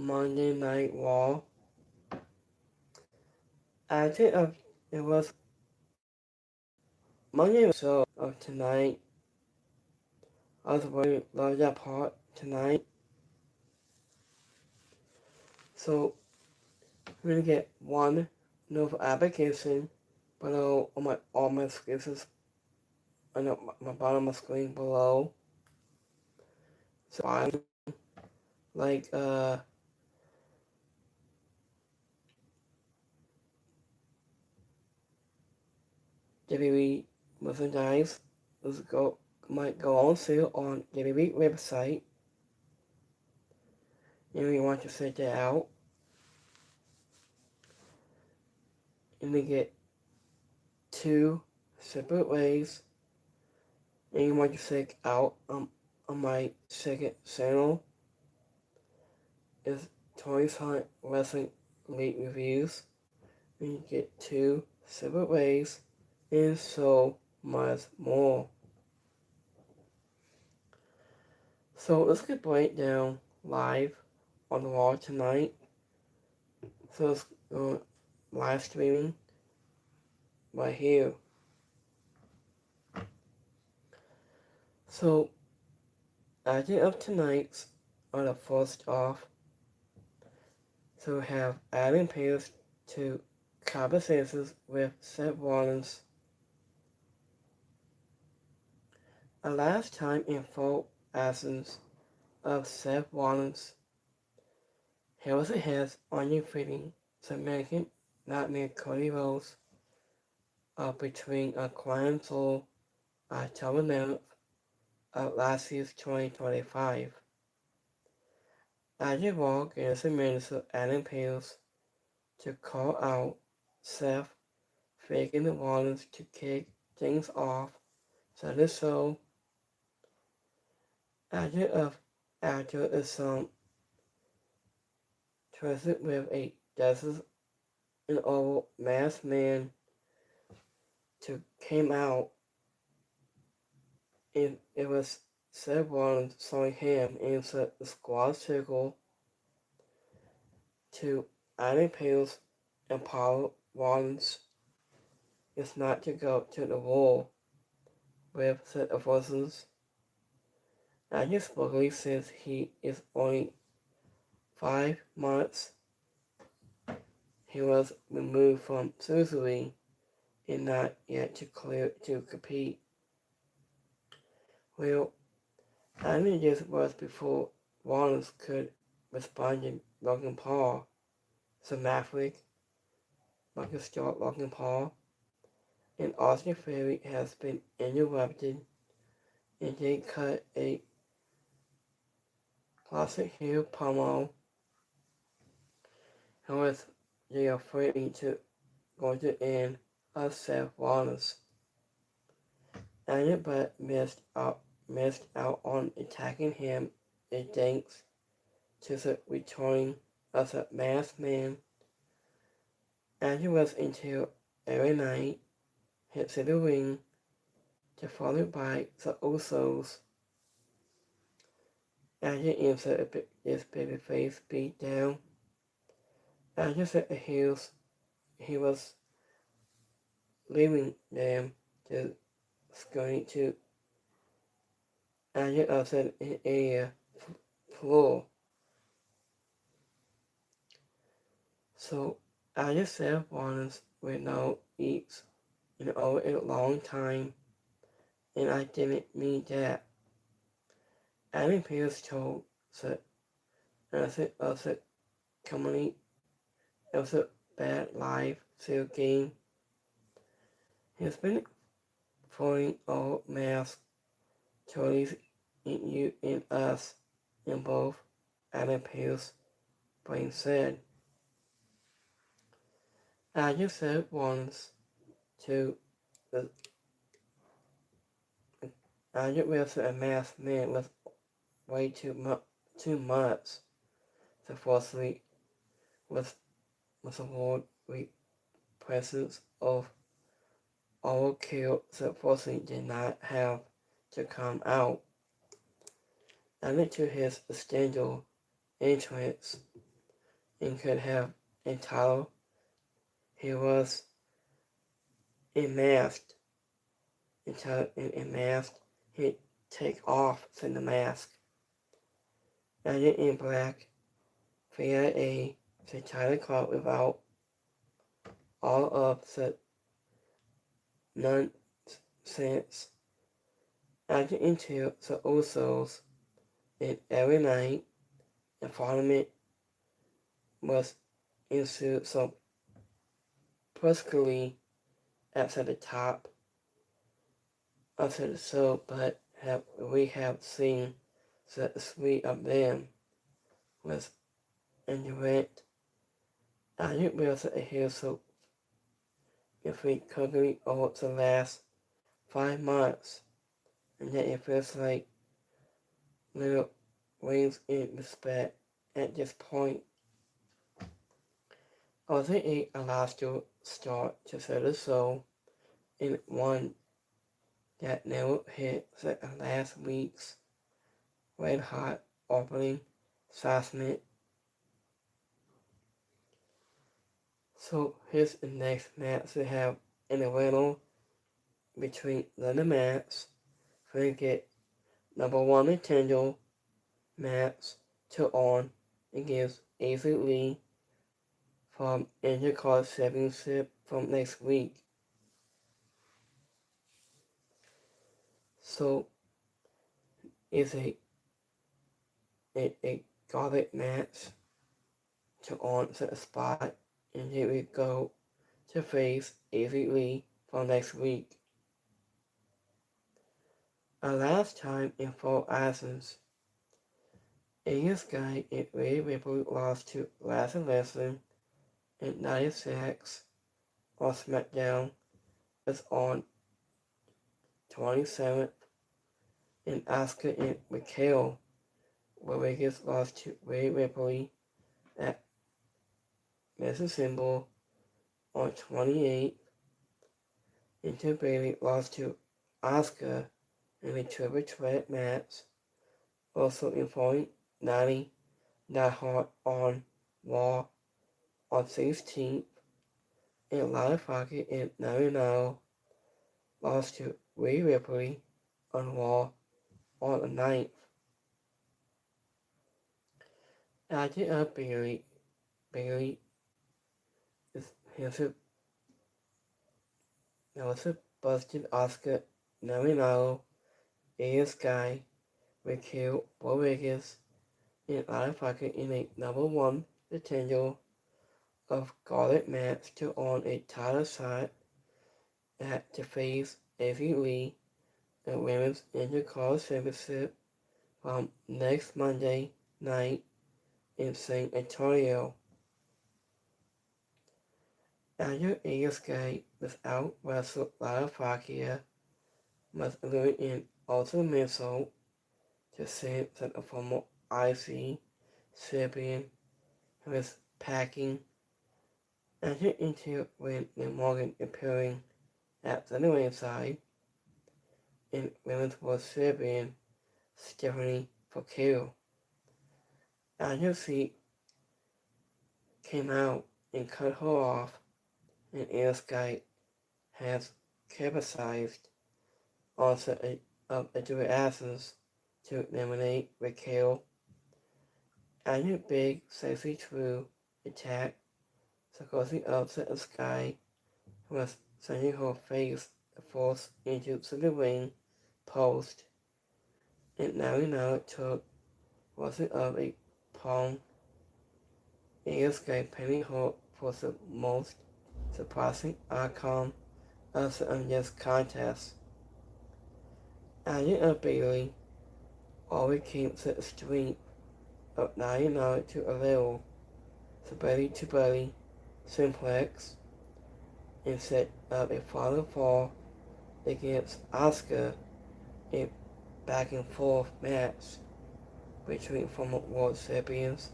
Monday Night Raw. After it was Monday show of tonight. I was really love that part tonight. So we're gonna get one note application below on my all my screens on my bottom of the screen below. So I like WWE merchandise. Let's go might go on sale on WWE website. And we want to check that out. And we get two separate ways. And you want to check out on my second channel is Toys Hunt Wrestling Elite Reviews. And you get two separate ways and so much more. So let's get breakdown live on the wall tonight. So let's go live streaming right here. So idea of tonight's are the first off. So we have Adam Pearce to conversations with Seth Rollins. A last time in full absence of Seth Rollins. Here was his undefeated American Nightmare Cody Rhodes between a Crown Soul October 9th of last year's 2025. As a walk against the minister Adam Pearce to call out Seth, faking the Rollins to kick things off, so the show. After is some trusted with a dozen and over masked man to came out, and it was Seth Rollins saw him inside the squad circle to Adam Pearce and Paul Rollins is not to go to the wall with set of persons. Adam Spokely says he is only 5 months. He was removed from surgery and not yet to clear to compete. Well, Adam just was before Rollins could respond to Logan Paul. So Maverick, Logan Start Logan Paul, and Austin Theory has been interrupted, and they cut a classic heel promo. However, they are threatening to go to end of Seth Rollins. Adam but missed out on attacking him, and thanks to the returning of the masked man. Adam was until every night hits in the ring, to followed by the Usos. Adam answered this babyface beat down. Adam said the heels he was leaving them to going to Adam upset an area floor. So Adam said Rollins will now eat in over a long time, and I didn't mean that. Adam Pearce told the of the company it was a bad live sale game. He's been throwing all mask toys in you and us in both Adam Pearce brain said. I just said once to the I just realized a masked man was way too much. The falsely was a word presence of all killed that falsely did not have to come out. Added to his scandal entrance, and could have a title. He was unmasked. Until unmasked, he'd take off the mask. Agent in Black via a title card without all of the nonsense. Agent into the Usos and every night, the Parliament was ensued so brusquely at the top of the show, but we have seen the three of them was indirect. I didn't realize that here so if we quickly over the last 5 months, and that it feels like little wings in respect at this point. Also, it allows to start to set a show in one that never hit the last week's red hot opening assessment. So here's the next match we have in the riddle between the match. We get number 1 Nintendo match to on against Avery Lee from Intercard Championship from next week. So it's a gauntlet match to on the spot, and here we go to face Avery Lee for next week. Last time in Full Athens, AS Guy and Rhea Ripley lost to Lazar Leslie and 96 on SmackDown is on 27th, and Asuka and Raquel Rodriguez lost to Rhea Ripley at Medicine Symbol on 28th, and Tim Bailey lost to Asuka in a triple threat match. Also in point 90, Nightheart on Raw on 16th, and Lana Pocket and 99 lost to Rhea Ripley on Raw on the 9th. After Bailey has a busted Asuka 99 AS Guy Raquel Rodriguez and Lana Pocket in a number 1 potential of gauntlet match to on a title shot at the face Avery Lee and Women's Intercard Championship from next Monday night in San Antonio. After AS Guy without wrestled Lana Pocket was living in Ultimate Missile to save that a former IC champion who was packing entered into when Morgan appearing at the ringside, and women's was champion Stephanie Foucault. After she came out and cut her off, and AS Guy has capitalized also of a absence to eliminate Raquel. After big sexy true attack, Sarkozy upset the Sky was sending her face force into the ring post, and now it took wasn't of a palm. AS Guy penning her for the most surprising outcome of the unjust contest. After Bailey overcame the strength of 99 to a level, the belly-to-belly simplex, and set up a final fall against Asuka, a back and forth match between former world champions.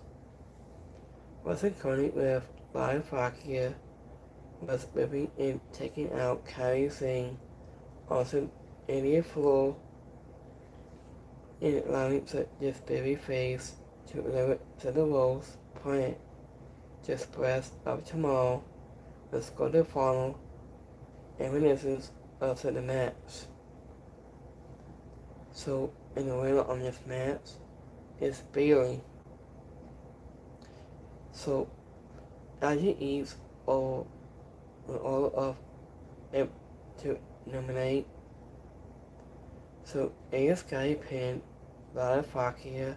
Wasn't currently with Lana Pocket was whipping and taking out Kairi Singh on the area floor and allowing this baby face to deliver to the Rose plant just rest of tomorrow. Let's go to the final and reminiscence of the match. So in the winner on this match is Bayley. So as he eats all of it to nominate. So Aya Sky pinned Lara Fakia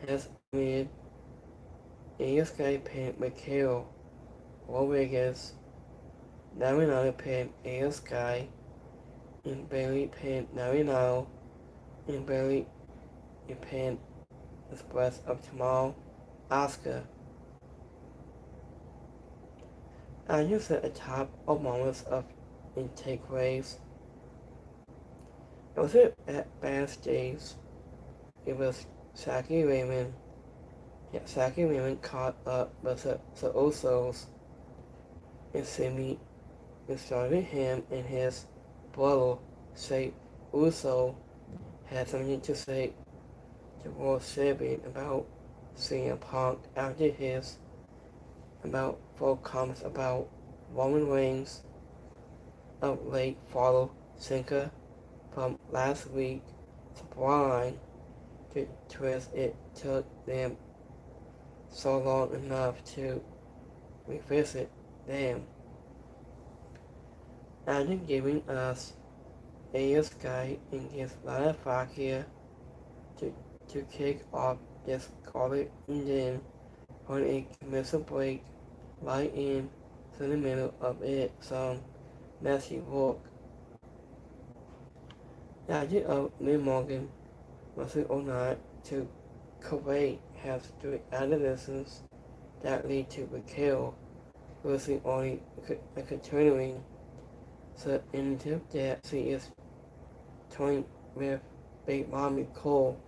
has made Aya Sky pinned Mikhail Rodriguez. Narinado pinned Aya Sky and Bailey pinned Narinado and Bailey pinned Express of Tomorrow Asuka. I just at the top of moments of in takeaways. It was at backstage. It was Saki Raymond. Yeah, Saki Raymond caught up with the Usos and Simi and started him and his brother say Uso had something to say to World Champion about CM Punk after his about full comments about Roman Reigns of late follow Sinker from last week Sublime to twist it took them so long enough to revisit them. After giving us Aya Sky and gives Lara Fakia to kick off this Scarlet and then on a commercial break right in the middle of it some messy work. The idea of Liv Morgan was it or not to Kuwait has three adolescents that lead to Raquel losing only a continuing so into that she is toying with Big Mommy Cole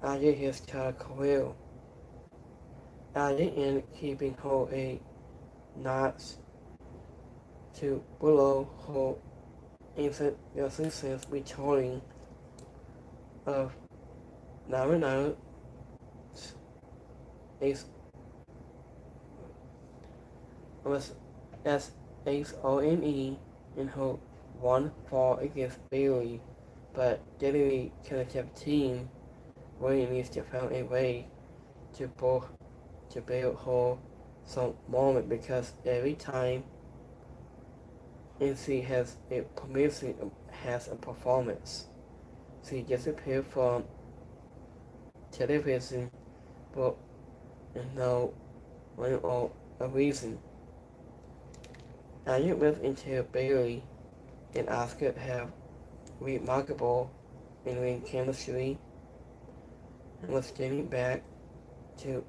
after his child Khalil. At the end keeping her a notch to below her infant since returning of Naruto Ace was SHONE in her one fall against Bailey, but Deadly Collective Team really needs to find a way to both to build her some moment because every time NC has a performance. She disappeared from television but no one or a reason. I went into Bailey and Asuka have remarkable in-ring chemistry and was getting back to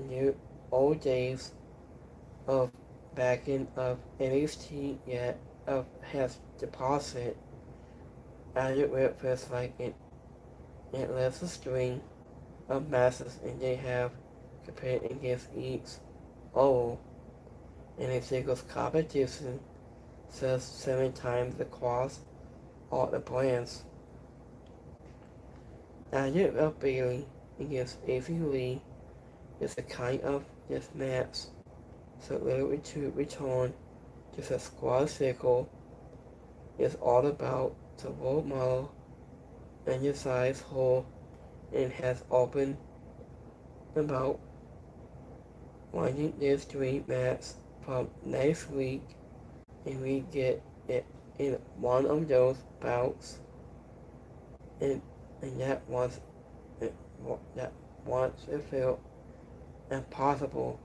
new old days of backing of NXT yet of has deposit as it will feels like it left a string of masses and they have compared against each all in a singles competition says 7 times across all the brands. As of Bailey against AC Lee is a kind of this match so literally to return to the squad circle is all about the role model and your size hole and has opened about wanting this dream match from next week and we get it in one of those bouts and that once it felt impossible.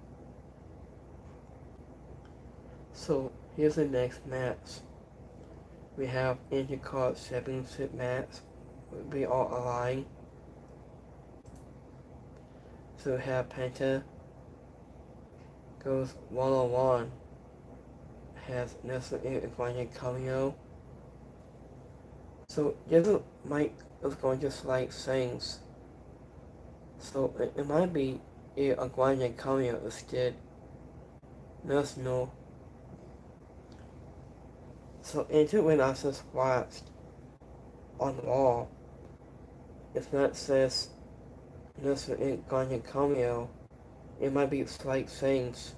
So here's the next match. We have Intercard championship match. We all align. So we have Penta goes one-on-one. Has Nelson and cameo. So this is Mike is going to like things. So it might be a Guanyan cameo instead. There's no. So into when I just watched on the wall, it's not says Nelson and Guanyan cameo. it might be slight things.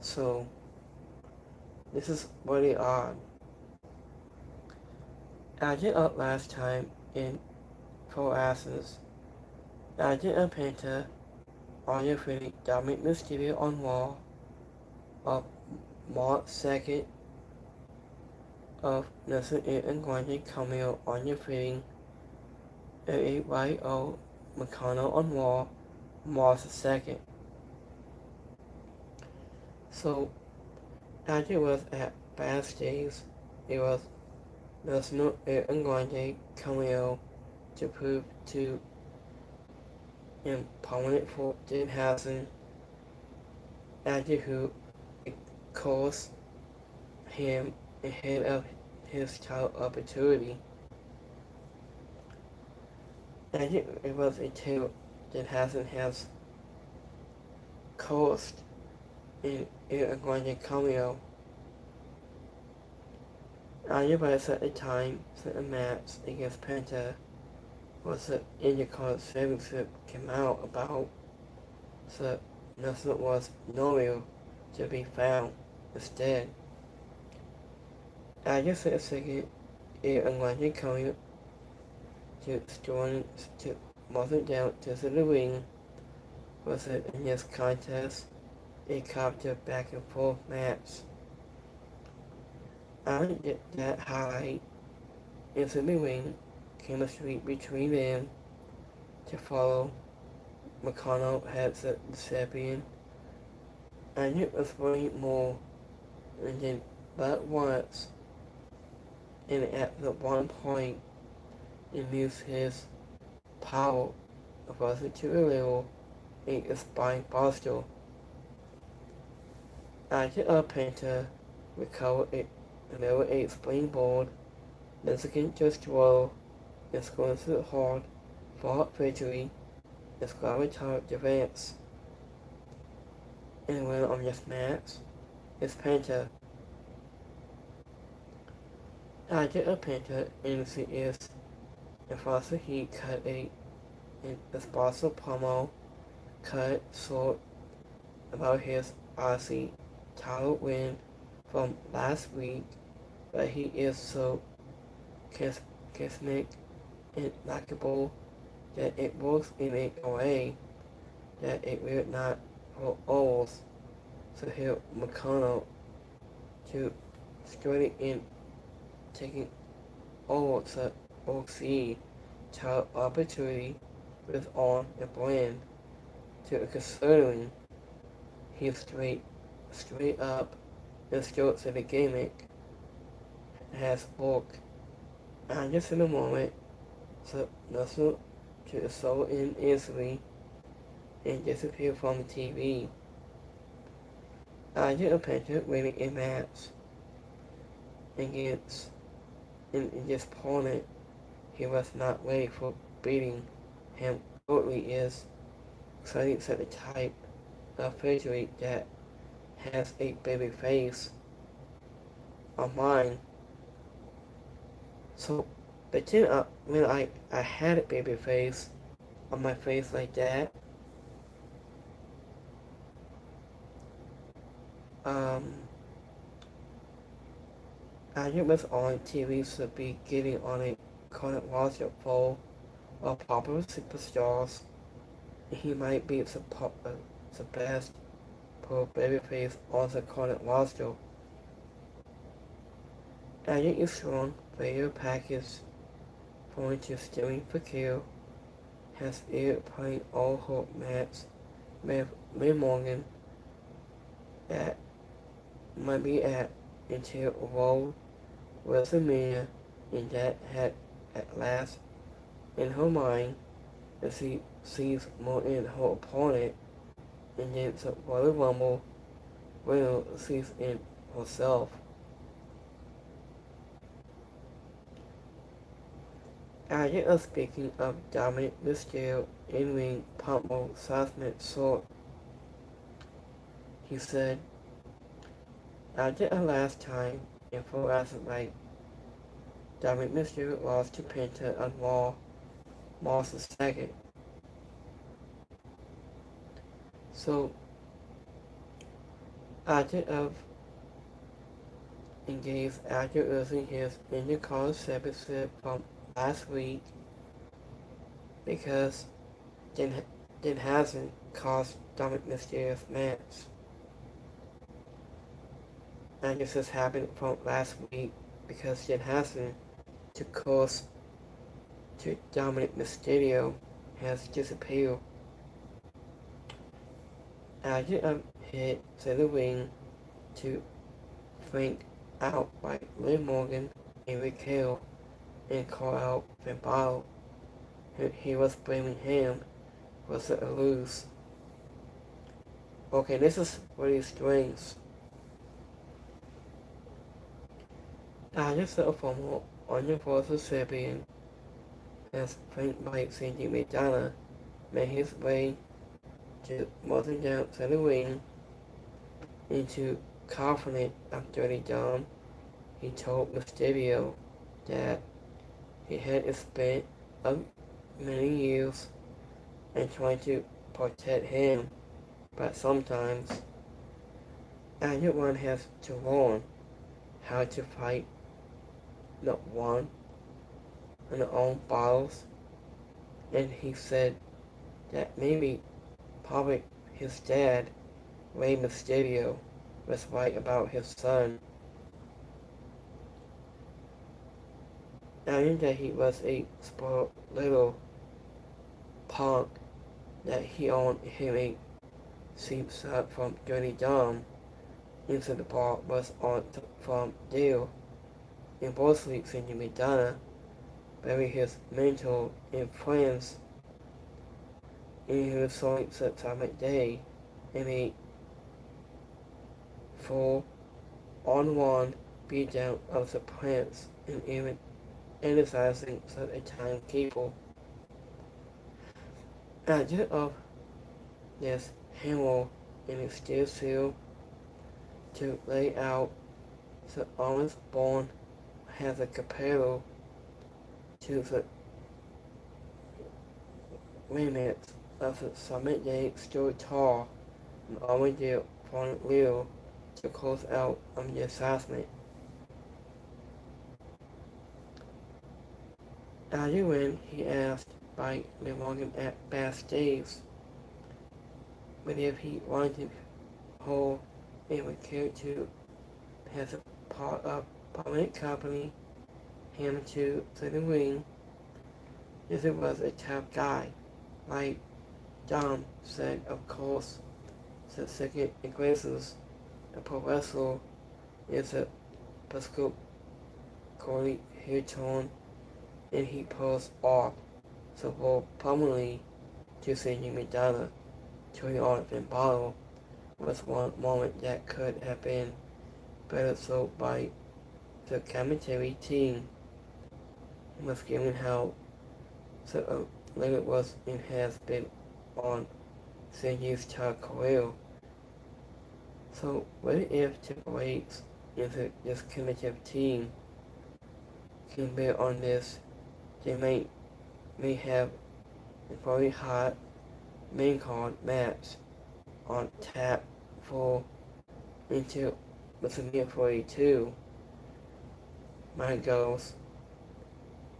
So this is really odd. I did up last time in Pro Athens. I did a Penta on your feeling Dominic Mysterio on Raw of March 2nd of Nelson and Grande cameo on your feeling AYO McConnell on Raw March 2nd. So as it was at backstage, it was Nelson and Grande cameo to prove to impermanent for Danhausen after who it cost him ahead of his title opportunity. And it was a tale that Danhausen has cost in a Grande cameo. Everybody at the time said a match against Penta was the Intercontinental Championship came out about, so nothing was nowhere to be found instead. I just said a second, a Grande cameo to Storm to Martha down to the ring was it in this contest a copter back and forth match. I get that highlight into the ring chemistry between them to follow. McConnell as the champion. And it was way more than but once. And at the one point, he used his power wasn't too little in a spine buster. After a Penta recovered a level 8 springboard, Mexican just roll is going to the hard fought victory is going to advance. And winner of this match is Penta. After a Penta NC is and Foster he cut a sponsor promo cut short about his Aussie title win from last week, but he is so charismatic and likable that it works in a way that it will not for alls. So here McConnell to straight in taking all the OC child opportunity with on the brand to considering he straight up and straight to the gimmick has worked. And just in a moment, so nothing to soul in easily and disappear from the TV. I did a picture winning a match against and this opponent. He was not ready for beating him. Totally is exciting to the type of victory that has a baby face on mine. So, but then when I had a baby face on my face like that, I was on TV to be getting on a current roster full of popular superstars. He might be the best pro babyface on the current roster. Adding a strong player package point to steering for kill has aired playing all her match with Liv Morgan that might be at until Raw WrestleMania, and that had at last in her mind as she sees more in her opponent and then the Royal Rumble winner sees in herself. After of speaking of Dominic Mysterio in-ring pommel Southman sword, he said, after a last time in 4 hours of night, Dominic Mysterio lost to Penta on Raw March 2nd. So after of engaged after losing his intercall services from last week because Danhausen caused Dominic Mysterio's match. And this has happened from last week because Danhausen took course to Dominic Mysterio has disappeared. After a hit to the ring to Frank out by Liv Morgan and Raquel and call out Finn Balor. He was blaming him for the lose. Okay, this is what he strings. After the formal on the forces Serbian as Frank by Sandy McDonough made his way to Martin down to the ring into confident of Dirty Dom. He told Mysterio that he had spent many years and trying to protect him, but sometimes everyone has to learn how to fight not one on their own battles. And he said that maybe probably his dad, Rey Mysterio, was right about his son. I knew that he was a spoiled little punk, that he owned him a seat up from Dirty Dom into the bar was on from Dale. And both weeks in Madonna, bury his mentor and friends in his song September Day in a full on one beatdown of the Prince and even emphasizing such a timekeeper. After of this Hamill in a steel seal to lay out the honest born has a capital to the limits of the Summit Day stood tall and already from Leo to close out on the assessment. After when he asked by Morgan at backstage but if he wanted to hold and would care to has a part of prominent company him to the ring, if it was a tough guy, like Dom said, of course, the second Iglesias, a pro wrestler, is a Pascal Corey Hilton, and he pulls off, so will prominently to Sandy Madonna, turning on Finn Balor was one moment that could have been better sold by the commentary team. Was given how so limit was and has been on Sandy's entire career. So what if Triple H into this combative team can bet on this? They may have a very hot main card match on tap for into WrestleMania 42. My goals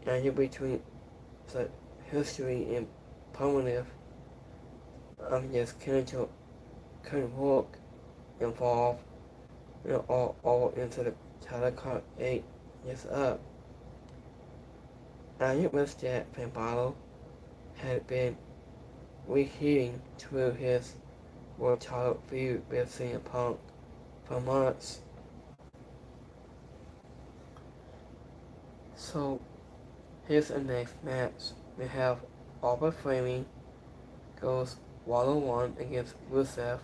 and between the history and permanent of this character could work involved all into the title card 8 is up. I wish that Finn Balor had been reheating through his world title feud with CM Punk for months. So here's the next match. We have Albert Framing goes 1-on-1 against Rusev.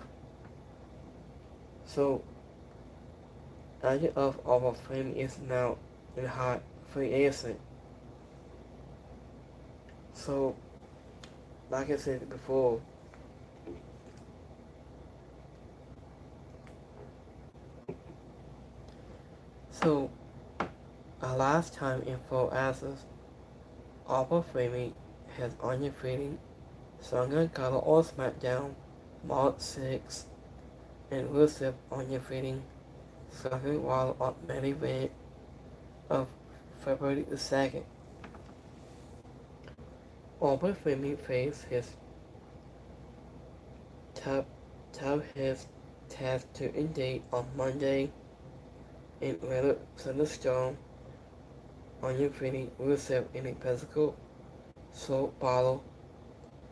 So idea of Albert Framing is now in hot free agent. So like I said before, so last time in 4 hours, Albert Framing has undefeated Sangha Gala on SmackDown March 6th, and Rusev on defeating Scotty Waller on main event of February the 2nd. Albert Finney faced his his task to indicate on Monday in Reddit Thunderstorm on defeating Rusev in a physical salt battle.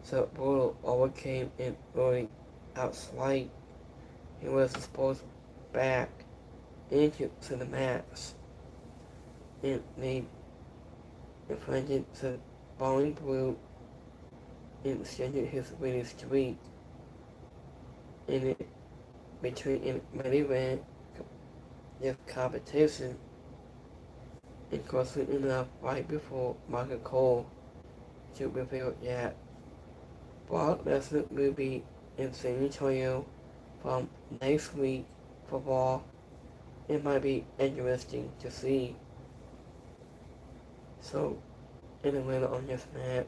So Brutal overcame in rolling out slight. He was supposed back into the match and they infringed the Bowling Blue and extended his winning streak in it between in main event this competition, and closely enough right before Michael Cole to reveal that Brock Lesnar will be in San Antonio from next week for Raw. It might be interesting to see. So, in the winner on this match,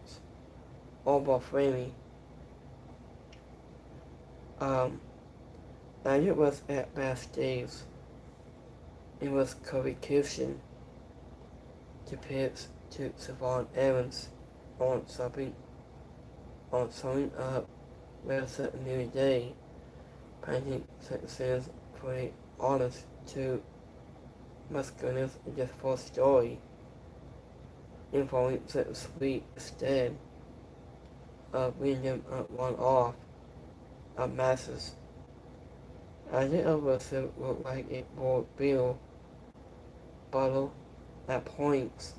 Albert Finney. Elliot was at backstage. It was Kofi Kingston to pitch to Savon Evans on summing up website a new day, painting sentences for the artist to musculinous and just full story involving certain sweet instead of reading them one off of masses. I think Rusev looked like a bored Bill bottle at points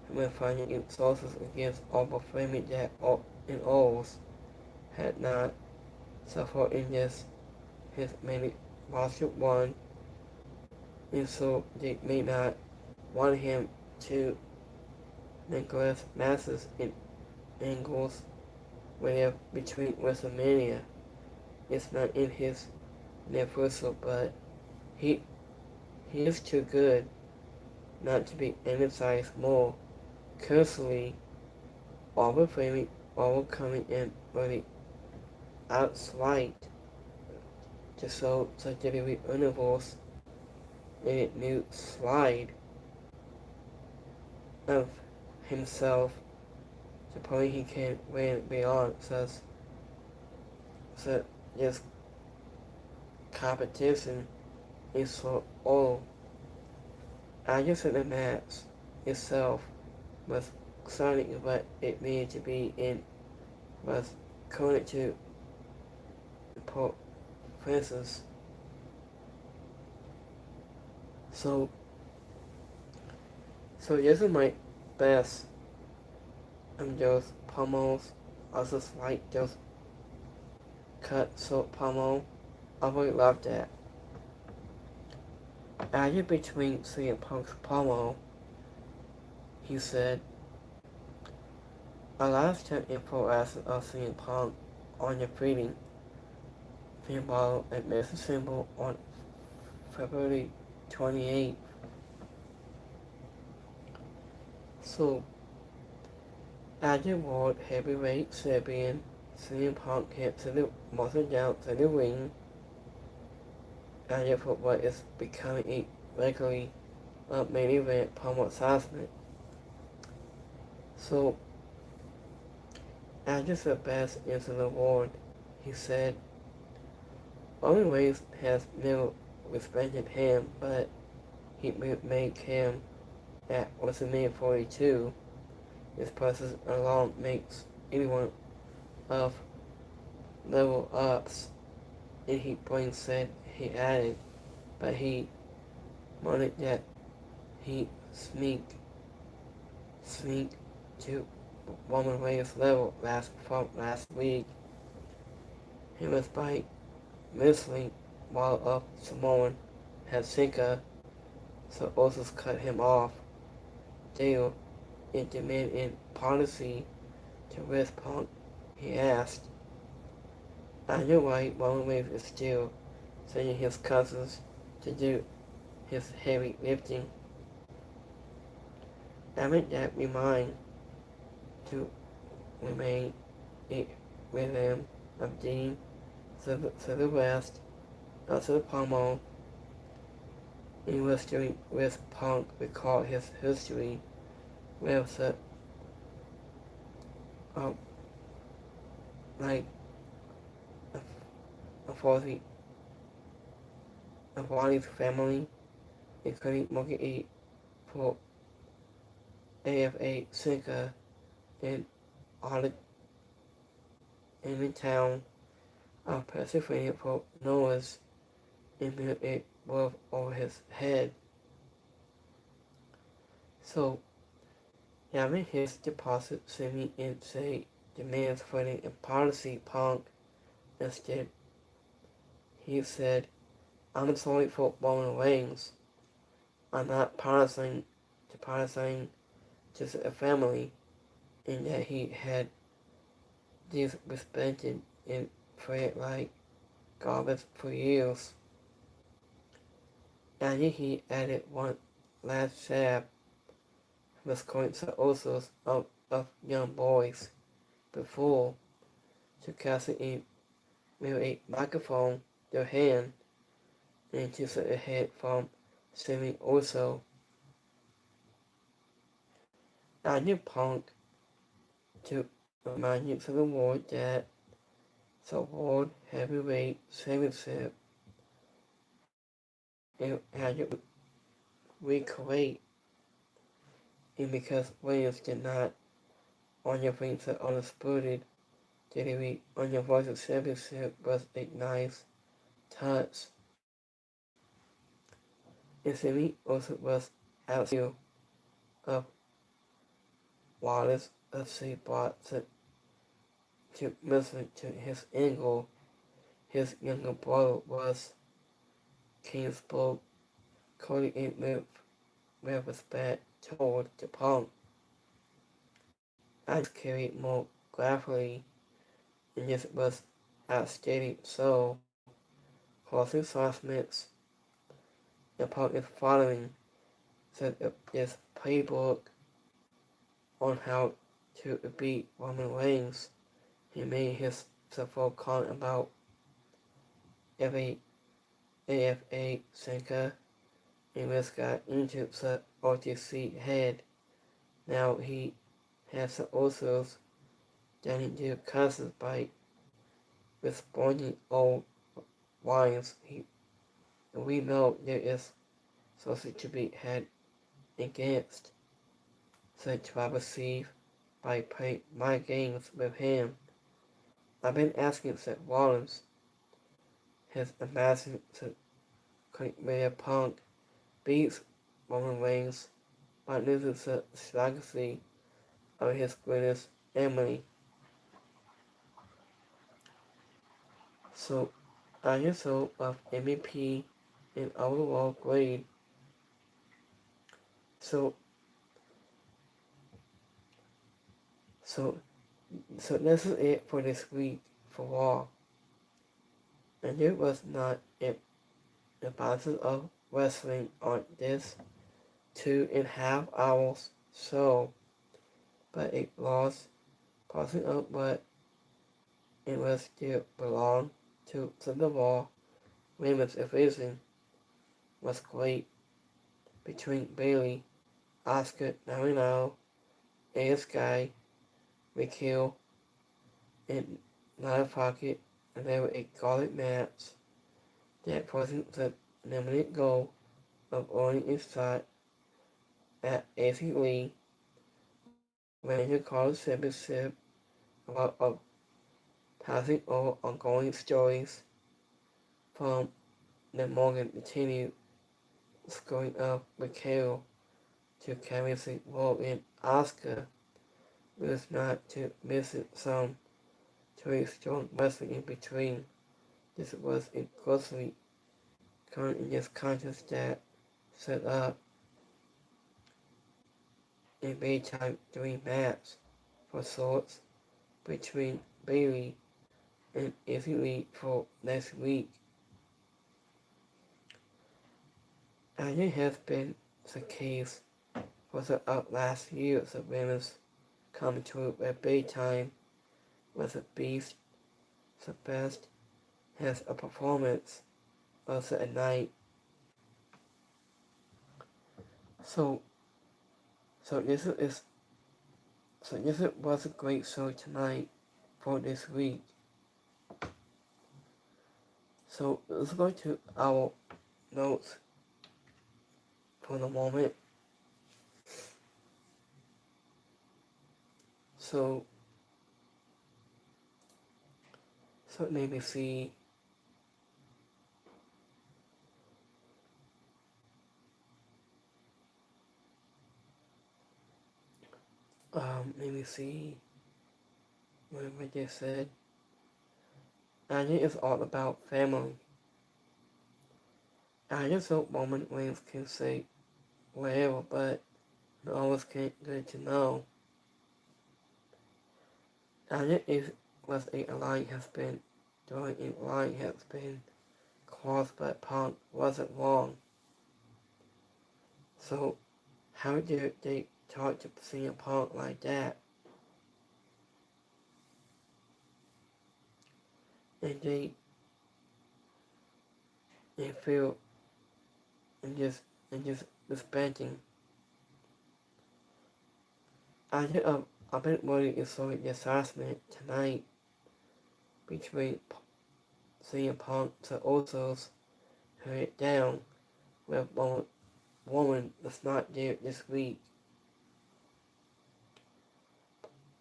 when finding sources against Albert Finney that in O's had not suffered in this his many roster one, and so they may not want him to neglect masses in angles where between WrestleMania. It's not in his universal, but he is too good not to be emphasized more. Curiously, overframing, overcoming, and really outslight to show scientific universe in a new slide of himself to point he can win beyond such this competition is for all. I just said the match itself was exciting, but it needed to be in was according to Pope Francis. So this is my best of those promos. Also like those cut short promo. I really love that. Added between CM Punk's promo, he said, "A last time info asset of CM Punk on defeating Finn Balor at Mr. Symbol on February 28th. So, added World Heavyweight Champion CM Punk hit to the muscle down to the ring, added for what is becoming a regularly main event promo assessment. So, after the best into the world, he said, Roman Reigns has never respected him, but he would make him at WrestleMania 42. This process alone makes anyone of level ups, and he brings said he added, but he wanted that he sneak to Roman Reigns level last week. He was by missing while up Samoan had Sinka, so Usos cut him off. Deal in demand in policy to West Punk. He asked, "I know why Roman Reigns is still sending his cousins to do his heavy lifting. I meant that remind to remain with them of Dean to the west, to the Pomo, in Western West Punk recalled his history with the um, like a 40 family, including Monkey for AFA Sinker in all in the town of Pennsylvania for Noah's and built a roof over his head. So having his deposit semi in say demands funding and policy Punk instead. He said, I'm sorry for blowing wings. I'm not partisan just a family, and that he had disrespected and treated like garbage for years. And he added one last jab was going to also of young boys before to cast it with a microphone their hand and to set ahead from Sammy also. I knew Punk to remind you to the world that the World Heavyweight Championship had it recreate, and because Williams did not on your things that undisputed, did he on your voice of championship was a nice touch. And Sammy also was out of Wallace FC brought to listen to his angle. His younger brother was Kingsburg, Cody and with respect toward the Punk. I just carried more graphically, and this was outstated so closely classmates. The Punk is following this playbook on how to beat Roman Reigns. He made his full comment about every AFA sinker and this got into the OTC head. Now he has the ulcers that he do causes by responding old wines. We know there is something to be had against, said Travis Steve, by playing my games with him. I've been asking said Rollins, his ambassador to Mayor Punk, beats Roman Reigns by losing the legacy of his greatest enemy. So, ISO of MVP in overall grade. So, so, so this is it for this week for Raw. And there was not a basis of wrestling on this 2.5 hours show, but it was passing up what it was still belonged to the Raw. Women's division was great between Bayley, Asuka, Naomi, Aya Sky, Raquel, and Nia Pocket, and they were a gauntlet match that wasn't the limited goal of owning its spot at AC Lee when the college championship of passing over ongoing stories from the Morgan continued scoring up Raquel to carry the role in Asuka was not to miss some to a strong wrestling in between. This was a closely current in this contest that set up a daytime dream match for sorts between Bayley and Izzy Lee for next week. As it has been the case for the last years of women's coming to at daytime was the beast, the best has a performance also at night. So so this was a great show tonight for this week. So let's go to our notes for the moment. So let me see. Let me see what I just said. And it is all about family. I just hope Roman Reigns can say whatever, but it always good to know. And it is was a line has been during a line has been crossed, but Punk wasn't wrong. So how did they talk to CM Punk like that? And they feel and just disbanding. I think a bit worried is for the assessment tonight between CM Punk to Usos hurried down with woman that's not there this week.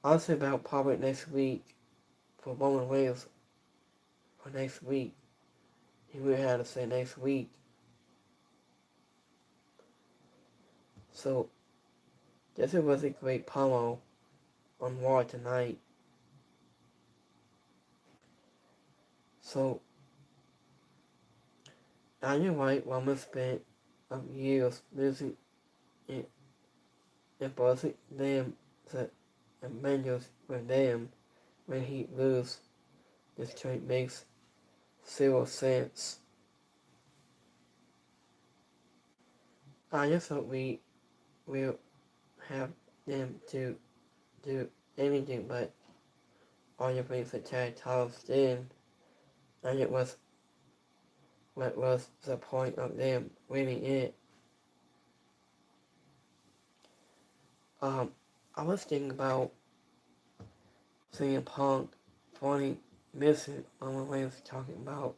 Also about probably next week for Roman Reigns for next week. He really had to say next week. So this was a great promo on Raw tonight. So Daniel White Roman spent years losing it and bothering them the Avengers with them when he loses. This trade makes zero sense. I just hope we will have them to do anything but arguably the tag titles then, and it was what was the point of them winning it. I was thinking about CM Punk funny missing Roman Reigns talking about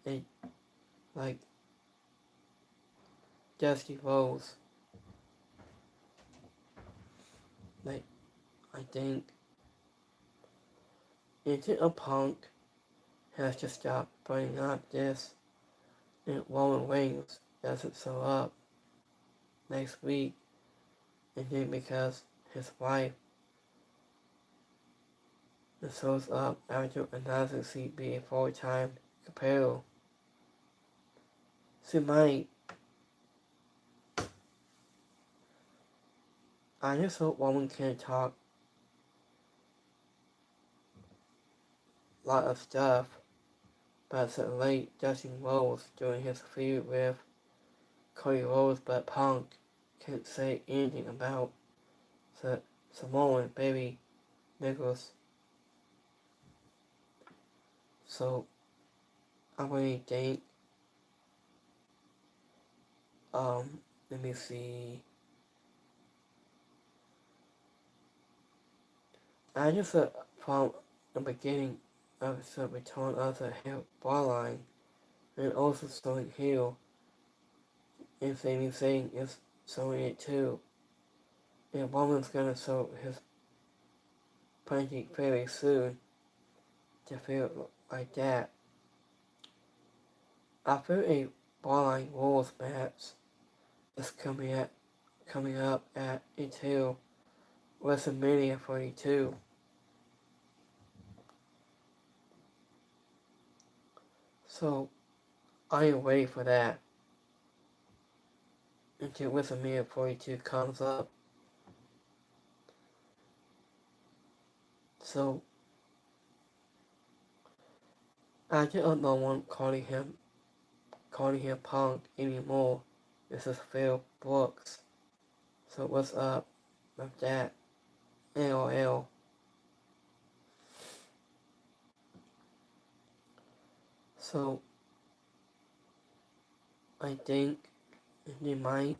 a like Dusty Rose. Like I think until Punk has to stop bringing up this and Roman Reigns doesn't show up next week, and then because his wife shows up after announcing she'd be a full-time competitor. She might. I just hope Roman can talk a lot of stuff about the late Dusty Rhodes during his feud with Cody Rhodes, but Punk can't say anything about the Samoan baby Nicholas. So I really think let me see. I just from the beginning of the return of the Hill Barline and also showing Hill and Sami Zayn is showing it too. And Roman's gonna show his punching very soon to feel like that. After a Barline Rules match is coming up at until WrestleMania 42. So I am waiting for that until WrestleMania 42 comes up. So I just don't want calling him Punk anymore. This is Phil Brooks. So what's up with that? LOL. So I think they might.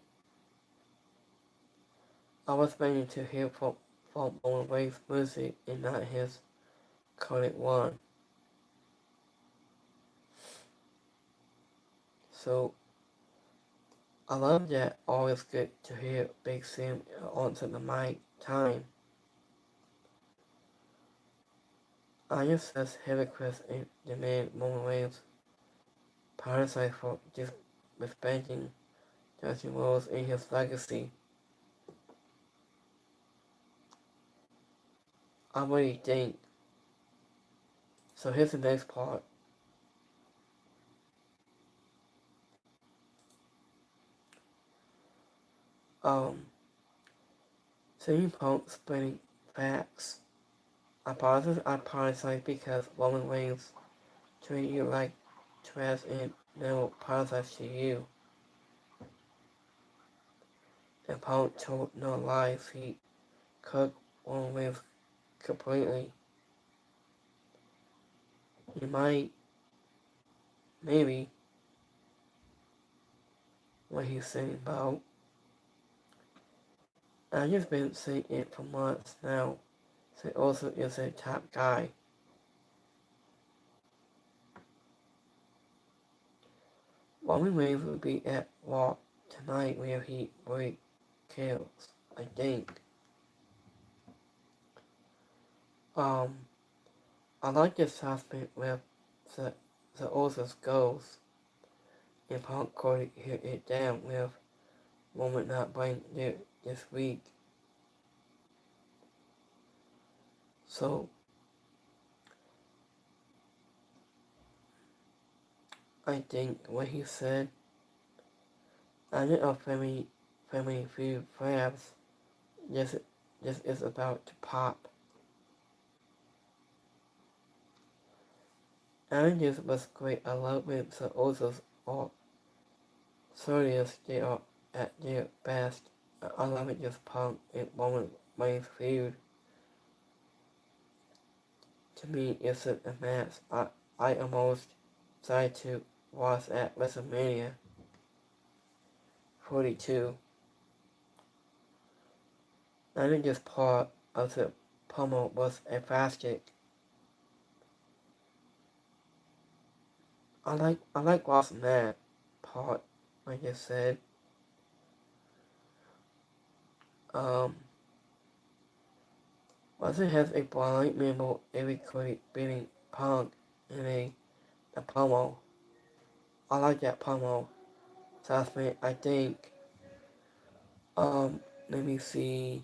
I was waiting to hear from Roman Reigns' music and not his current one. So I love that. Always good to hear Big Sam onto the mic time. I just says hypocrites and demand Roman Reigns apologize for disrespecting Dusty Rhodes and his legacy. I really think. So here's the next part. CM Punk splitting facts. I apologize because Roman Reigns treated you like trash and never apologize to you. And Punk told no lies. He cooked Roman Reigns completely. He might, maybe, what he's saying about. I've just been saying it for months now. So he also is a top guy. Roman Reigns will be at Raw tonight where he breaks kills, I think. I like this aspect with the Usos goes, and Punk could hit it down with Roman not playing this week. So I think what he said, I think of family feud perhaps this is about to pop. I think this was great. I love when the Usos are serious. They are at their best. I love it. Just Punk and Roman Reigns feud. To me, it's a match I almost decided to watch at WrestleMania 42. I think this part of the promo was fantastic. I like watching that part, like I said. Lesnar has a blind member every Cody beating Punk in a promo. I like that promo. So I think, let me see.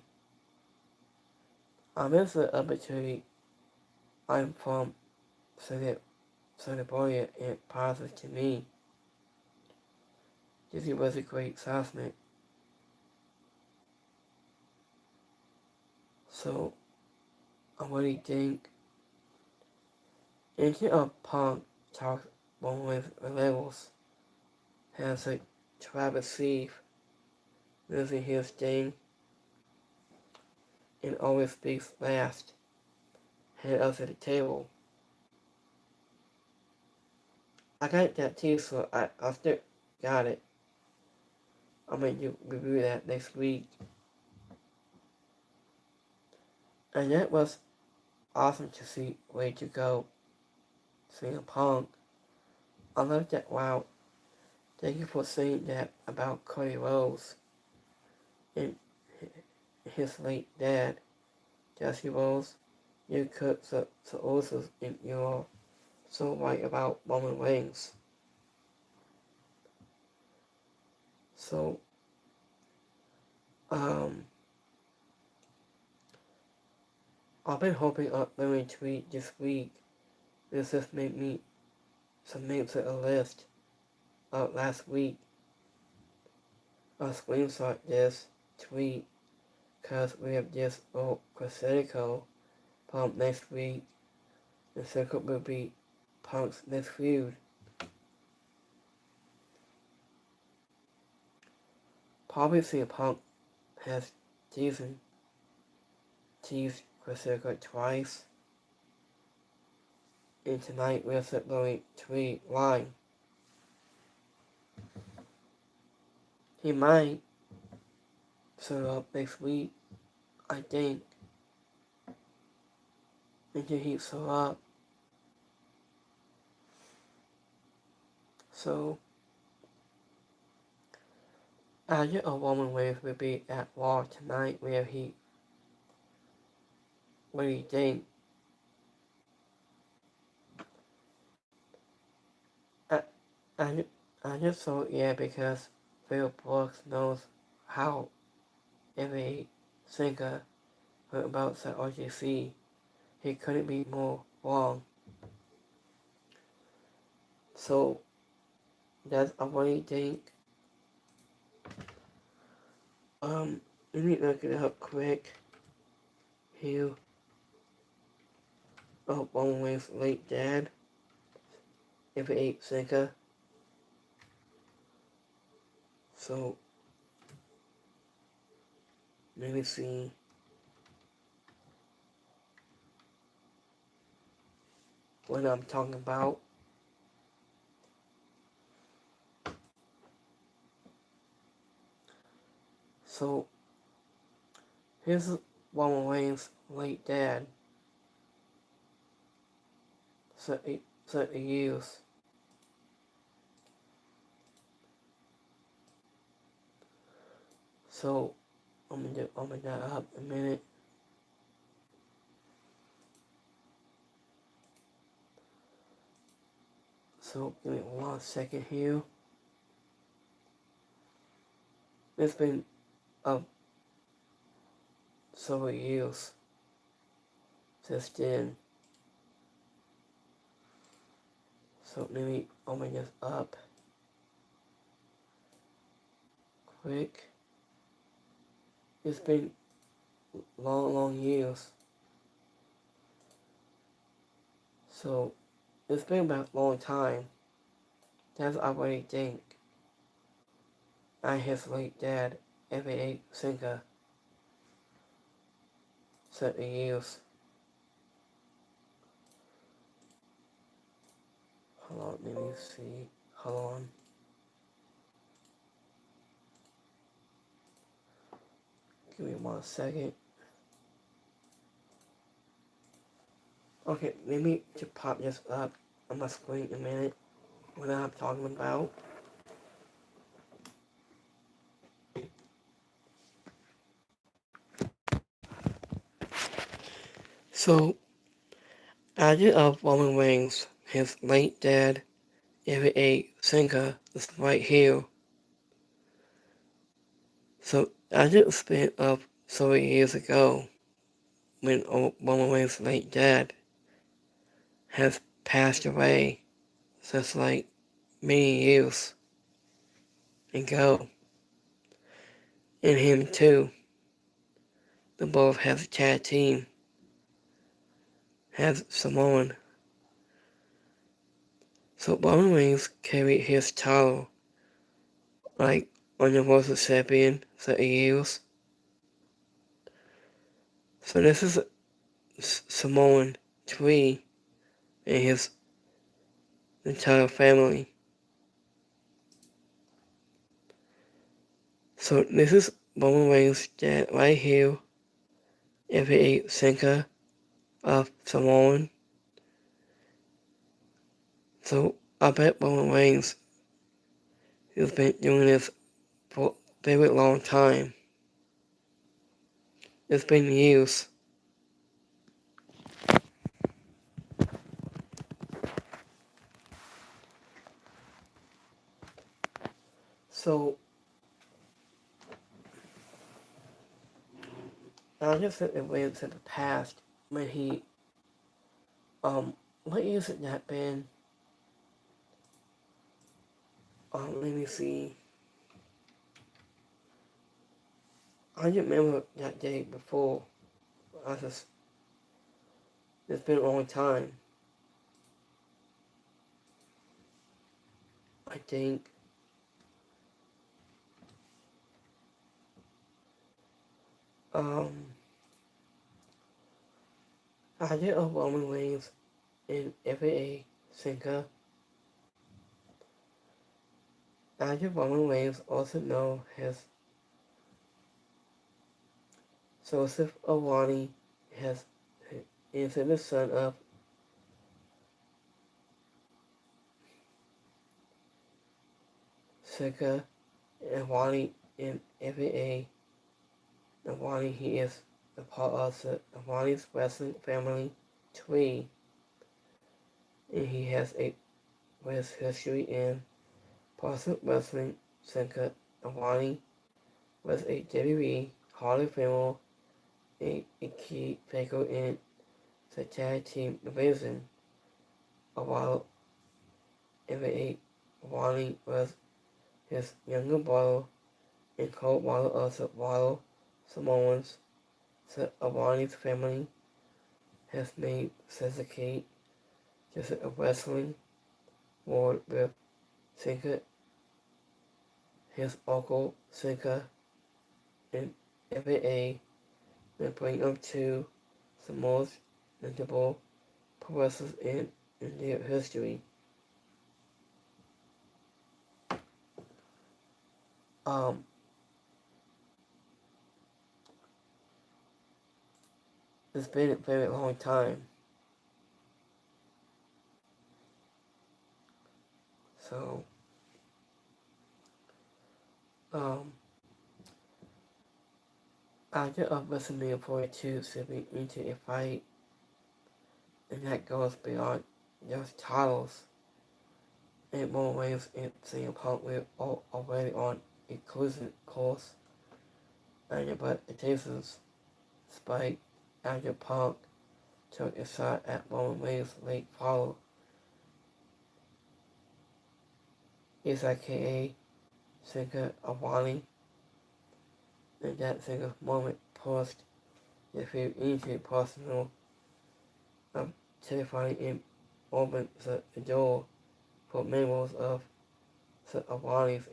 It's an opportunity. I'm from Celebrity and positive to me. This was a great assessment. So I really think instead of Punk talks one with levels has a Travis Steve losing his thing and always speaks last, head up at the table. I got that too, so I still got it. I'm going to review that next week. And that was awesome to see Way to Go, CM Punk. I love that. Wow. Thank you for saying that about Cody Rhodes and his late dad, Jesse Rhodes. You could the Usos and you're so right about Roman Reigns. So, I've been hoping up every tweet this week. This just made me submit to a list last week. I'll screenshot this tweet because we have this Crescentico Pump next week. The second will be Punk's next feud. Probably see Punk has teased Crescentico twice. And tonight we're going to read line. He might show up next week, I think. Until he show up. So Ajit or Roman Reigns will be at Raw tonight where he what do you think? I, I just thought yeah because Phil Brooks knows how every singer heard about the RGC. He couldn't be more wrong. So that's what do you think? Let me look it up quick. Here. Oh, Roman Reigns' late dad. Every 8 singer. So let me see. What I'm talking about. So here's Roman Reigns' late dad. 30 years. So I'm gonna open that up in a minute. So give me 1 second here. It's been several years since then. So let me open this up quick. It's been long years. So it's been about a long time. That's I already think. I his late dad, every 8 singer, 30 years. Hold on, let me see. Hold on. Give me 1 second. Okay, let me just pop this up on my screen in a minute. What I'm talking about. So, idea of Roman Reigns, his late dad, every 8 singer, is right here. So, I did spin up several years ago when Roman Reigns' late dad has passed away since like many years ago. And him too. They both have a tag team. Has Samoan. So Roman Reigns carried his title like on the World Champion 30 years. So this is Samoan 3 and his entire family. So this is Roman Reigns' dad right here, every 8 sinker of Samoan. So I bet Roman Reigns has been doing this for a very long time. It's been years. So I just think it went in the past when he what years had that been? Let me see. I didn't remember that day before. It's been a long time. I think. I did a Roman Reigns in FAA Senka. Agent Roman Reigns, also known as Joseph Awani, is the son of Senka Awani in FAA Awani. He is a part of the Awani's wrestling family tree, and he has a rich history in professional wrestling. Senka Awani was a WWE Hall of Famer, a key figure in the tag team division. While FAA Awani was his younger brother and co-brother of the Royal Samoans, the Awani's family has made Sasuke just a wrestling world with Senka, his uncle Senka, and FAA, and bring up to the most notable pro wrestlers in Indian history. It's been a very long time. So, after of WrestleMania 42 slipping into a fight, and that goes beyond just titles, and more ways in CM Punk were already on a cruising course, but the Jason's spike after Punk took a shot at Roman Reigns' late follow. Is aka Senka Awani, and that single moment pushed the feud into personal, terrifying and opened the door for members of the Awani's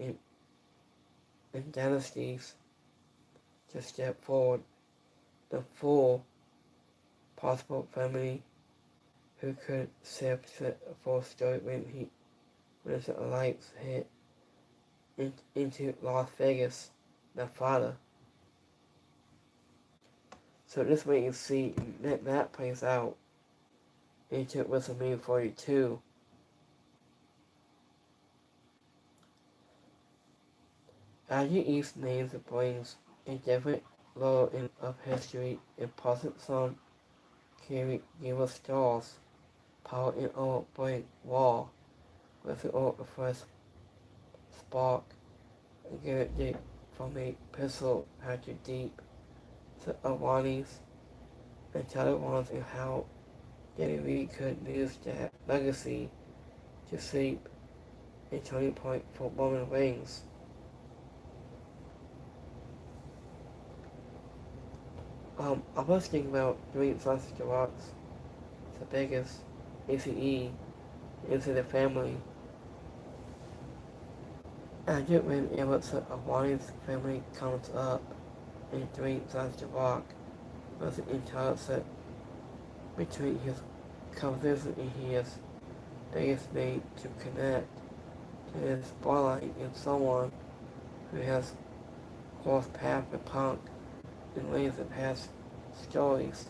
and dynasties to step forward. The full possible family who could set the full story when the lights hit into Las Vegas, Nevada. So this way you see that plays out into WrestleMania 42. As you each names brings a different level of history and positive some carry give us stars, power in our break wall, with the first spark, get it from a pistol hatchet deep, the Awani's and tell ones and how WWE could use that legacy to shape a turning point for Roman Reigns. I was thinking about doing Sausage Rocks, the biggest ACE into the family. After when Awani's family comes up and doing Sausage Rock was an entire set between his conversation and his biggest need to connect to his spotlight and someone who has crossed paths with Punk in ways that past stories.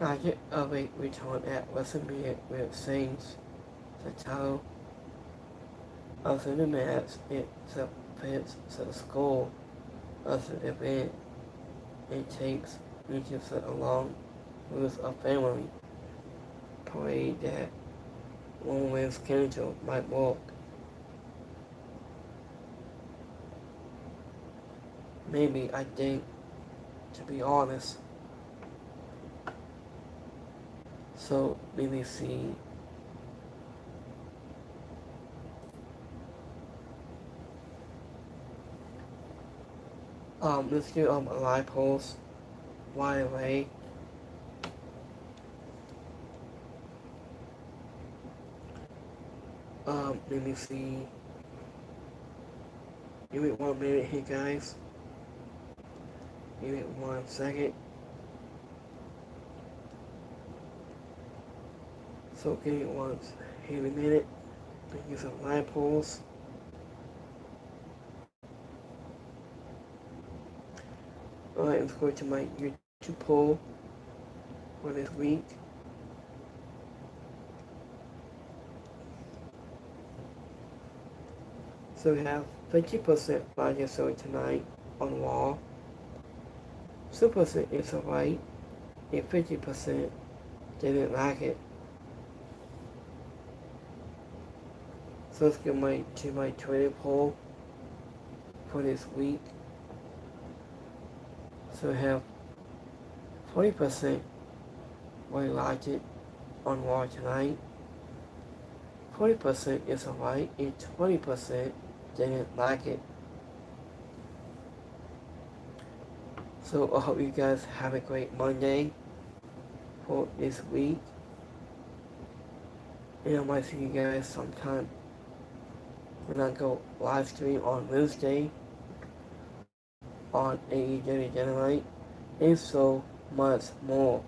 After of a return at WrestleMania with Saints, the title of the match, it fits the score of the event. It takes into a long route of family parade that one man's schedule might work. Maybe I think, to be honest. So let me see. Let's do a live post right away. Let me see. Give me 1 minute here, guys. Give me 1 second. So give me one here in a minute. Use some line pulls. Alright, let's go to my YouTube poll for this week. So we have 50% like it so tonight on wall. 2% is alright, and 50% didn't like it. So let's go to my Twitter poll for this week. So we have 40% really liked it on wall tonight. 40% is alright, and 20% didn't like it. So I hope you guys have a great Monday for this week. And I might see you guys sometime when I go live stream on Wednesday on AEW Dynamite and so much more.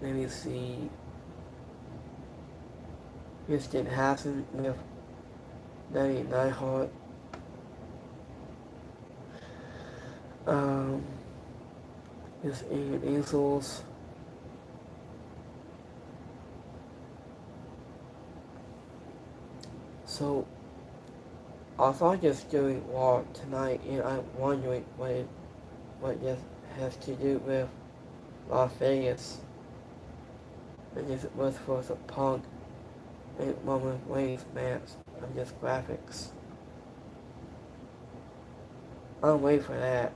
Let me see. Instant Hassan with Danny Neihart. His Angels. So, I thought just doing Raw tonight, and I'm wondering what this has to do with Las Vegas. And this was for the Punk and Roman Reigns match and just graphics. I'm waiting for that.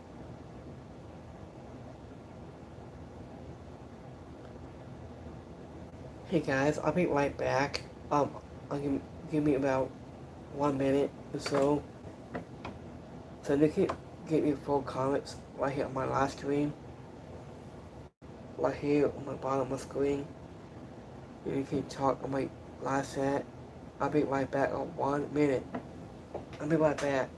Hey guys, I'll be right back. I'll give me about 1 minute or so. So you can get me full comments right here on my live stream. Right here on my bottom of the screen. And you can talk on my live chat. I'll be right back in 1 minute. I'll be right back.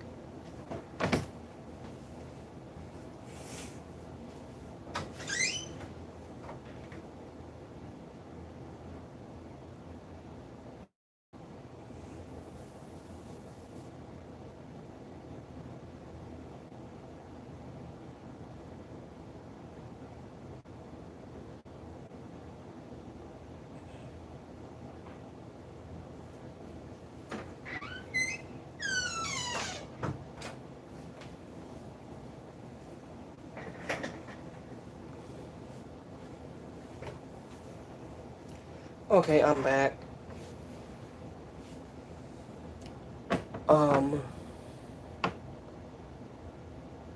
Okay, I'm back.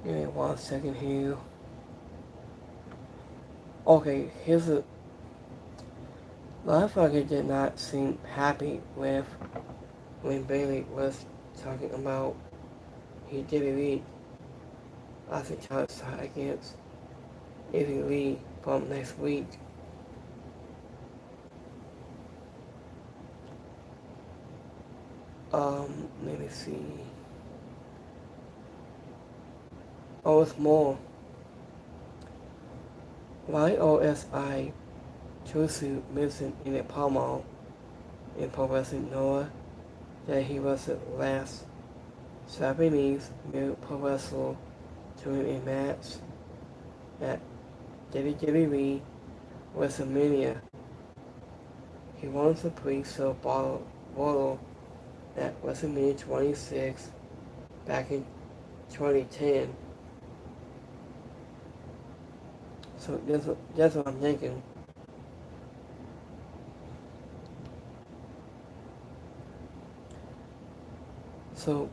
Give me 1 second here. Okay, here's a motherfucker did not seem happy with when Bailey was talking about he didn't read as a child against Ivy Lee from next week. Let me see. Oh, it's more. YOSI Chusu mentioned in a promo in Pro Wrestling Noah that he was the last Japanese male pro wrestler to win a match at WWE WrestleMania. He won the pre-show bottle at WrestleMania 26 back in 2010. So that's what I'm thinking. So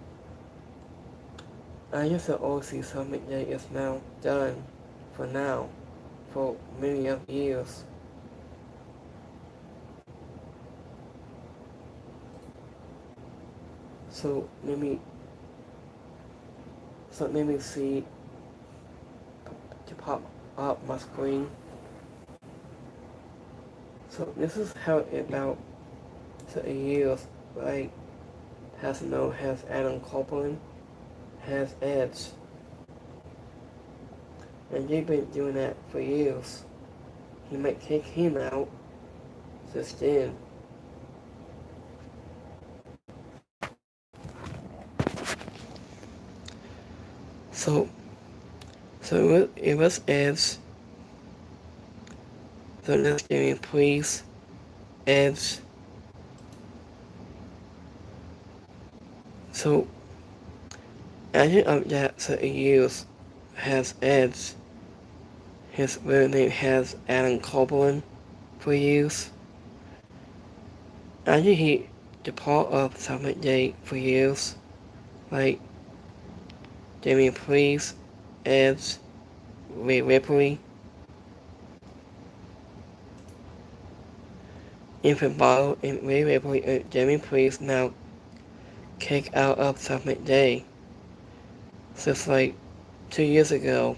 I guess the OC Summit Day is now done for now, for many of years. So let me see to pop up my screen. So this is how it about the years, right? Has Adam Copeland, has Edge. And they've been doing that for years. He might kick him out since then. So, so it was as the Nigerian police as so agent of that for years has ads. His real name has Adam Copeland for years. After he the part of Summit Day for years, like Damian Priest, ads, Ray Ripley, Infant Bottle, and Ray Ripley and Damian Priest now kick out of Summit Day. Since like 2 years ago,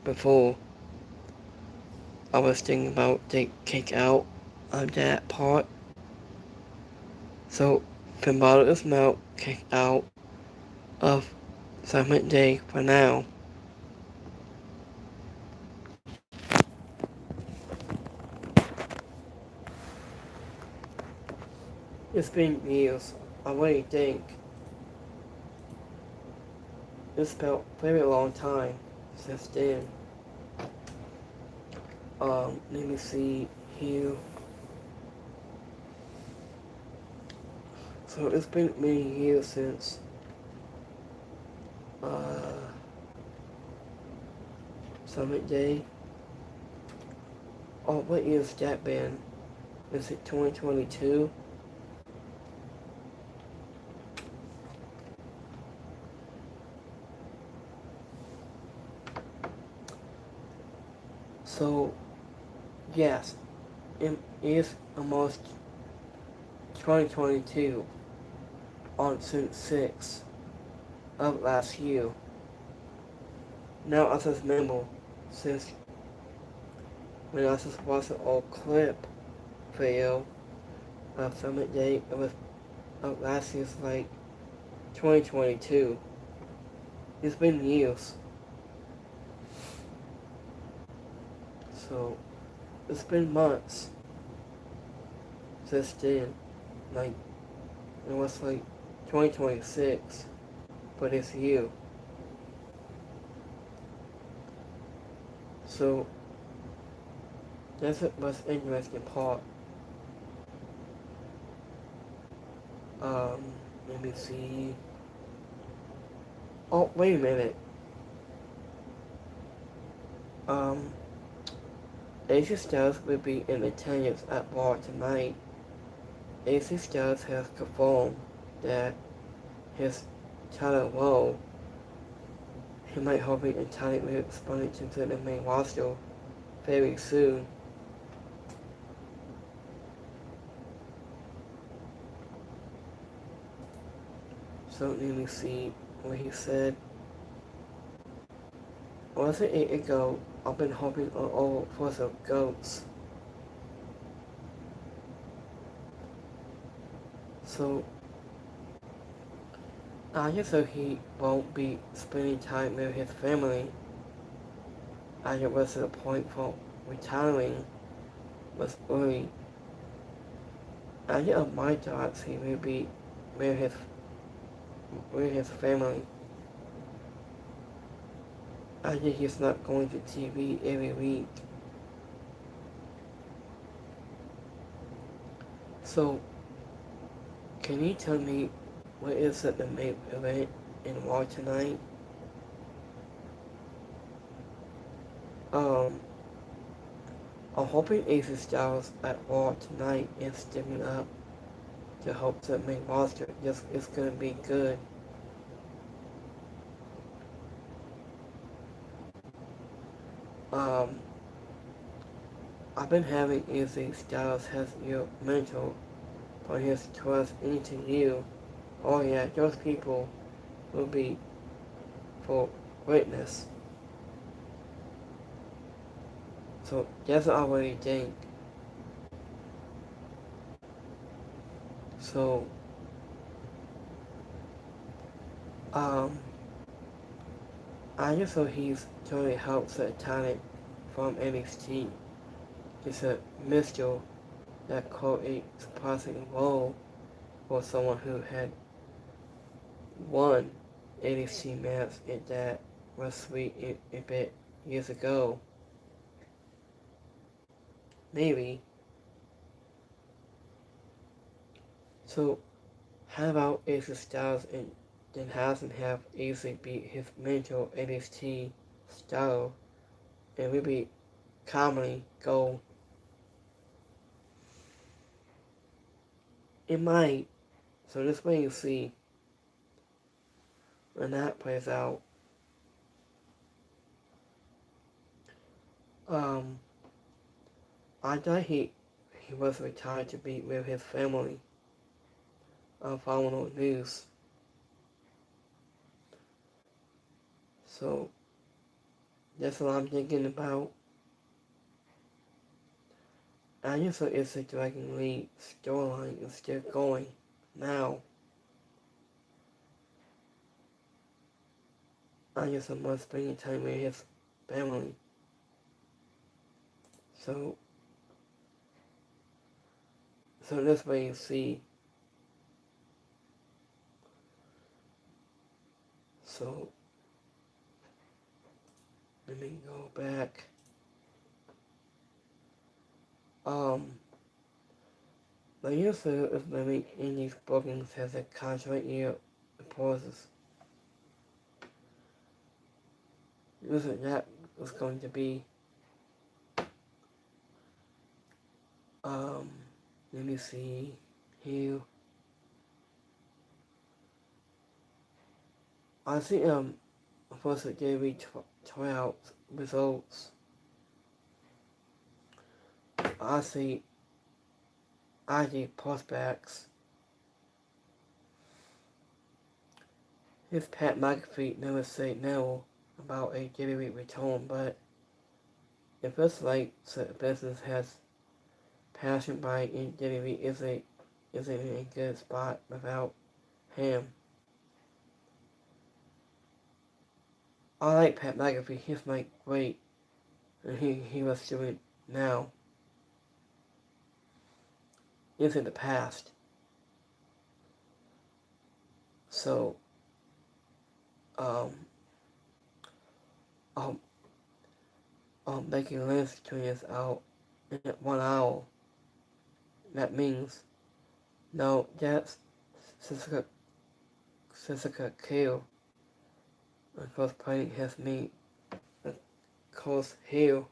before I was thinking about they kick out of that part. So Pinball is now kicked out of Summit Day for now. It's been years. I really think it's been a very long time since then. Let me see here. So it's been many years since Summit Day. Oh, what year's that been? Is it 2022? So, yes, it is almost 2022 on since 6 of last year. Now I just remember since when I just watched an old clip video of Summit Day, it was of last year's like 2022. It's been years. So it's been months since then. Like it was like 2026 for this year. So that's the most interesting part. Let me see. Oh, wait a minute. AC Styles will be in attendance at Raw tonight. AC Styles has confirmed that his talent role, he might hope it entirely responded to the main roster very soon. So let me see what he said. Was it 8 ago? I've been hoping on all sorts of goats. So I just hope he won't be spending time with his family. I just was at a point for retiring was early. I just of my thoughts he will be with his family. I think he's not going to TV every week. So, can you tell me what is at the main event in Raw tonight? I'm hoping AC Styles at Raw tonight is stepping up to help the main roster. Just it's gonna be good. I've been having AC Styles has your mental for his trust into you. Oh yeah, those people will be for greatness. So that's what I already think. So I just hope he's totally helps the talent from NXT. It's a mystery that caught a surprising role for someone who had won NXT match and that was sweet a bit years ago. Maybe. So how about AJ Styles and Danhausen have easily beat his mentor NXT style and maybe calmly go? It might. So this way you see when that plays out. Um, I thought he was retired to be with his family. Following news. So that's what I'm thinking about. I just thought it's a Dragon League storyline is still going now. I just must spend time with his family. So this way you see. So let me go back. The user is living in these bookings has a contract year pauses. User that was going to be let me see here. I see first it gave me 12 results. I see ID prospects. His Pat McAfee never said no about a WWE return, but it feels like the business has passion by WWE isn't in a good spot without him. I like Pat McAfee, he's like great, and he was doing now. Is in the past. So, um, um, making Lance Twins out in 1 hour. That means no deaths, Sasuke kill. Of course, playing has me, of course, heal.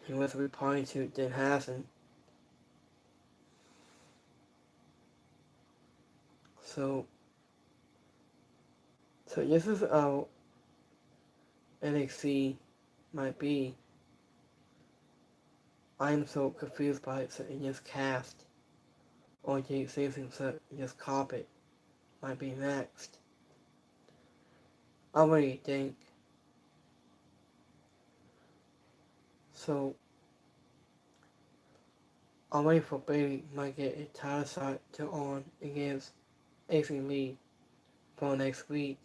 He was replying to Danhausen. So this is how NXT might be. I'm so confused by it, so in this cast, or the season, so this carpet might be next. I really think. So, I'm waiting for Bailey might get a title shot to on against AC Lee for next week.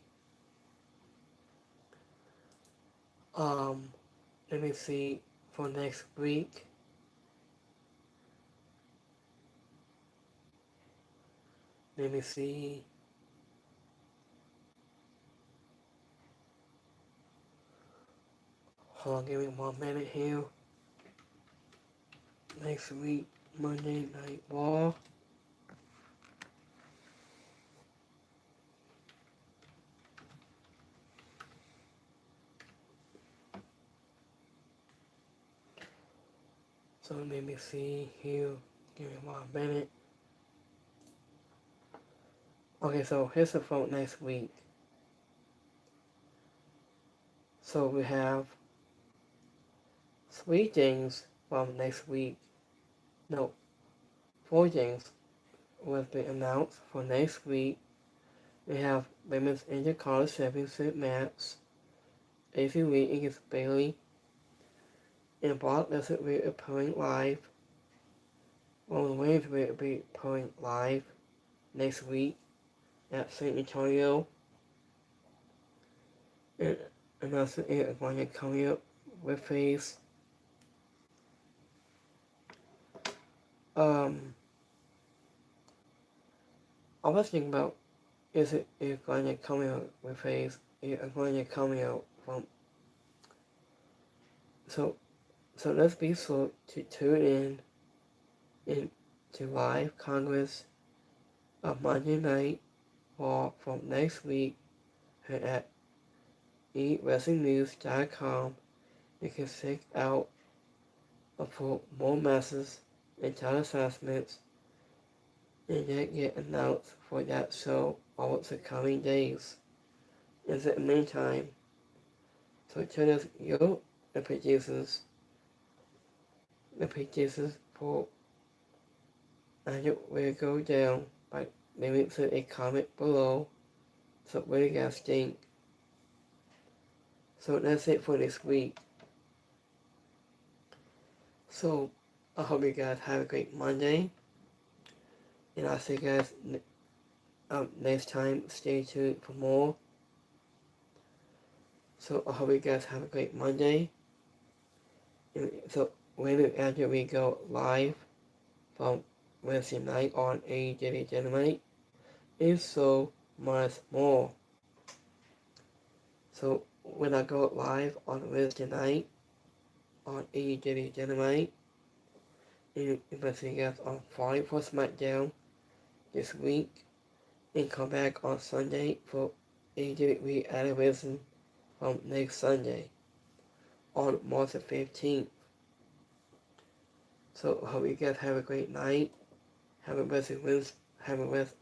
Let me see for next week. Let me see. Hold on, give me 1 minute here. Next week, Monday Night Raw. So let me see here. Give me 1 minute. Okay, so here's the vote next week. So we have 3 things from next week. No, 4 things will be announced for next week. We have Women's Intercontinental Championship match. AC Lee against Bailey. And Brock Lesnar will be appearing live. Roman Reigns will be appearing live next week at San Antonio. And also it when you're coming up with phase. I was thinking about is going to coming out with phase is going to coming out from so let's be sure to tune in to live Congress of Monday night or from next week at eWrestlingNews.com. You can check out for more matches and title assessments and then get announced for that show over the coming days. In the meantime, so tell us the producers for and it will go down by leaving a comment below. So what do you guys think? So that's it for this week. So I hope you guys have a great Monday. And I'll see you guys next time. Stay tuned for more. So I hope you guys have a great Monday. And so later after we go live from Wednesday night on AEW Dynamite is so much more. So when I go live on Wednesday night on AEW Dynamite, and you can see you guys on Friday for SmackDown this week, and come back on Sunday for AEW Re-Animation from next Sunday on March the 15th. So I hope you guys have a great night. Have a rest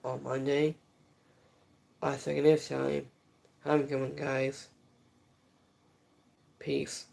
on Monday. I'll see you next time. Have a good one, guys. Peace.